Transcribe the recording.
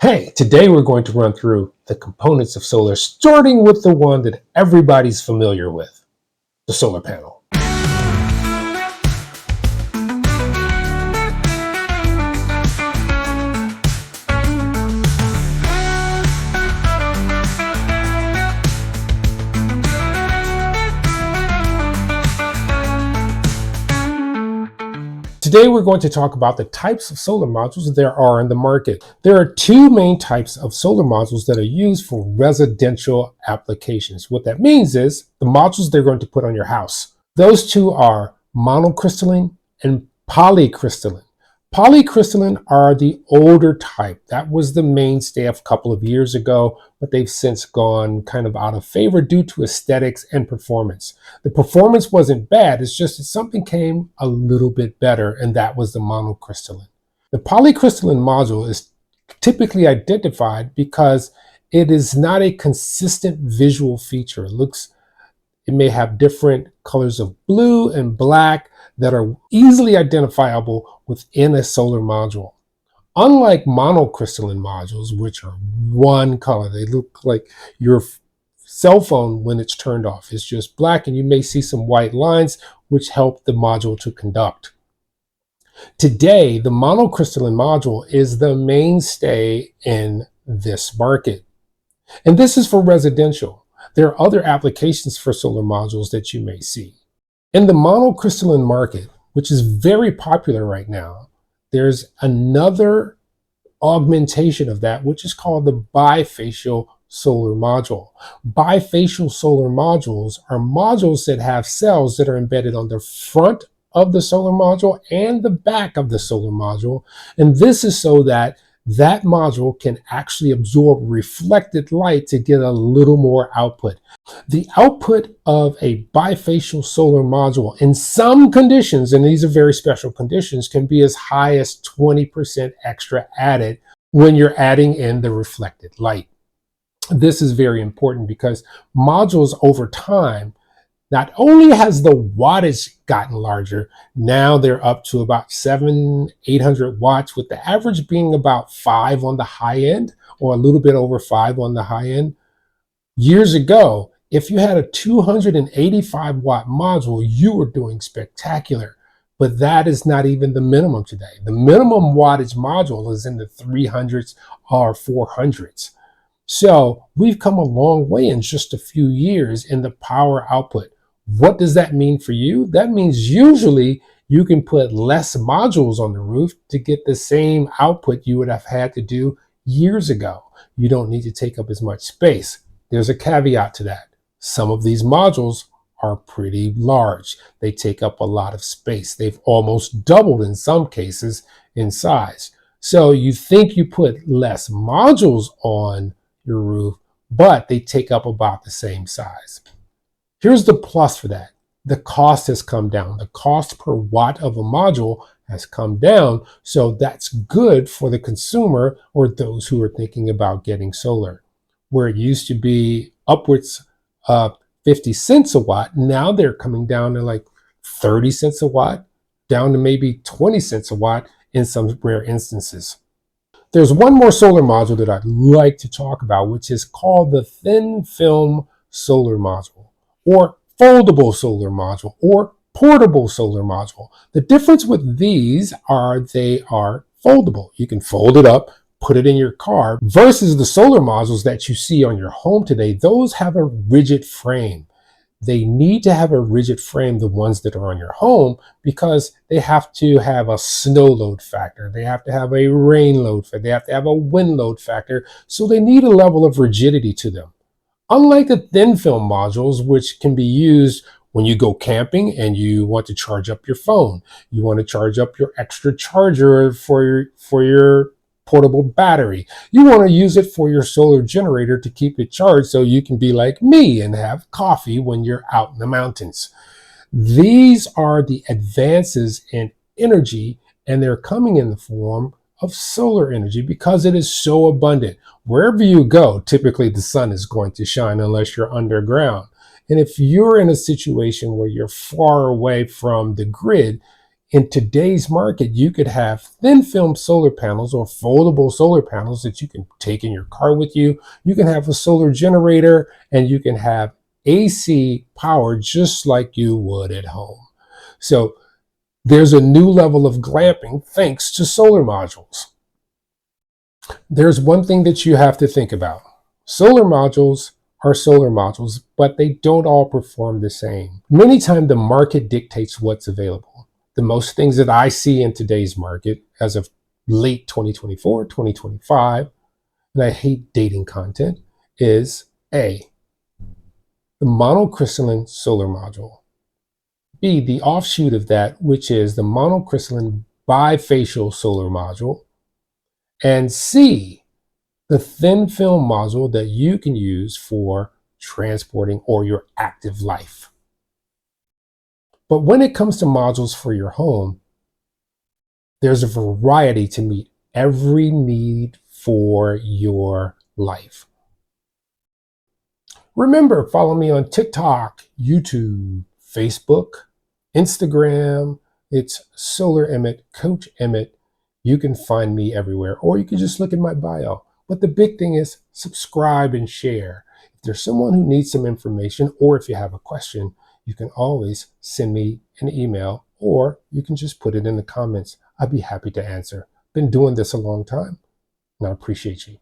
Hey, today we're going to run through the components of solar, starting with the one that everybody's familiar with, the solar panel. Today we're going to talk about the types of solar modules there are in the market. There are two main types of solar modules that are used for residential applications. What that means is the modules they're going to put on your house. Those two are monocrystalline and polycrystalline. Polycrystalline are the older type. That was the mainstay a couple of years ago, but they've since gone kind of out of favor due to aesthetics and performance. The performance wasn't bad, it's just that something came a little bit better, and that was the monocrystalline. The polycrystalline module is typically identified because it is not a consistent visual feature. It may have different colors of blue and black that are easily identifiable within a solar module. Unlike monocrystalline modules, which are one color, they look like your cell phone when it's turned off. It's just black, and you may see some white lines which help the module to conduct. Today, the monocrystalline module is the mainstay in this market. And this is for residential. There are other applications for solar modules that you may see. In the monocrystalline market, which is very popular right now, there's another augmentation of that, which is called the bifacial solar module. Bifacial solar modules are modules that have cells that are embedded on the front of the solar module and the back of the solar module. And this is so that that module can actually absorb reflected light to get a little more output. The output of a bifacial solar module in some conditions, and these are very special conditions, can be as high as 20% extra added when you're adding in the reflected light. This is very important because modules over time, not only has the wattage gotten larger, now they're up to about 800 watts, with the average being about 5 on the high end, or a little bit over 5 on the high end. Years ago, if you had a 285 watt module, you were doing spectacular. But that is not even the minimum today. The minimum wattage module is in the 300s or 400s. So we've come a long way in just a few years in the power output. What does that mean for you? That means usually you can put less modules on the roof to get the same output you would have had to do years ago. You don't need to take up as much space. There's a caveat to that. Some of these modules are pretty large. They take up a lot of space. They've almost doubled in some cases in size. So you think you put less modules on your roof, but they take up about the same size. Here's the plus for that. The cost has come down. The cost per watt of a module has come down. So that's good for the consumer or those who are thinking about getting solar. Where it used to be upwards of 50 cents a watt, now they're coming down to like 30 cents a watt, down to maybe 20 cents a watt in some rare instances. There's one more solar module that I'd like to talk about, which is called the thin film solar module, or foldable solar module, or portable solar module. The difference with these are they are foldable. You can fold it up, put it in your car, versus the solar modules that you see on your home today. Those have a rigid frame. They need to have a rigid frame, the ones that are on your home, because they have to have a snow load factor. They have to have a rain load factor. They have to have a wind load factor. So they need a level of rigidity to them. Unlike the thin film modules, which can be used when you go camping and you want to charge up your phone, you want to charge up your extra charger for your portable battery, you want to use it for your solar generator to keep it charged so you can be like me and have coffee when you're out in the mountains. These are the advances in energy, and they're coming in the form of solar energy because it is so abundant. Wherever you go, typically the sun is going to shine unless you're underground. And if you're in a situation where you're far away from the grid, in today's market, you could have thin film solar panels or foldable solar panels that you can take in your car with you. You can have a solar generator, and you can have AC power just like you would at home. So there's a new level of glamping thanks to solar modules. There's one thing that you have to think about. Solar modules are solar modules, but they don't all perform the same. Many times the market dictates what's available. The most things that I see in today's market as of late 2024, 2025, and I hate dating content, is A, the monocrystalline solar module. B, the offshoot of that, which is the monocrystalline bifacial solar module. And C, the thin film module that you can use for transporting or your active life. But when it comes to modules for your home, there's a variety to meet every need for your life. Remember, follow me on TikTok, YouTube, Facebook, Instagram. It's Solar Emmitt Coach Emmitt. You can find me everywhere, or you can just look in my bio. But the big thing is subscribe and share. If there's someone who needs some information, or if you have a question, you can always send me an email, or you can just put it in the comments. I'd be happy to answer. Been doing this a long time, and I appreciate you.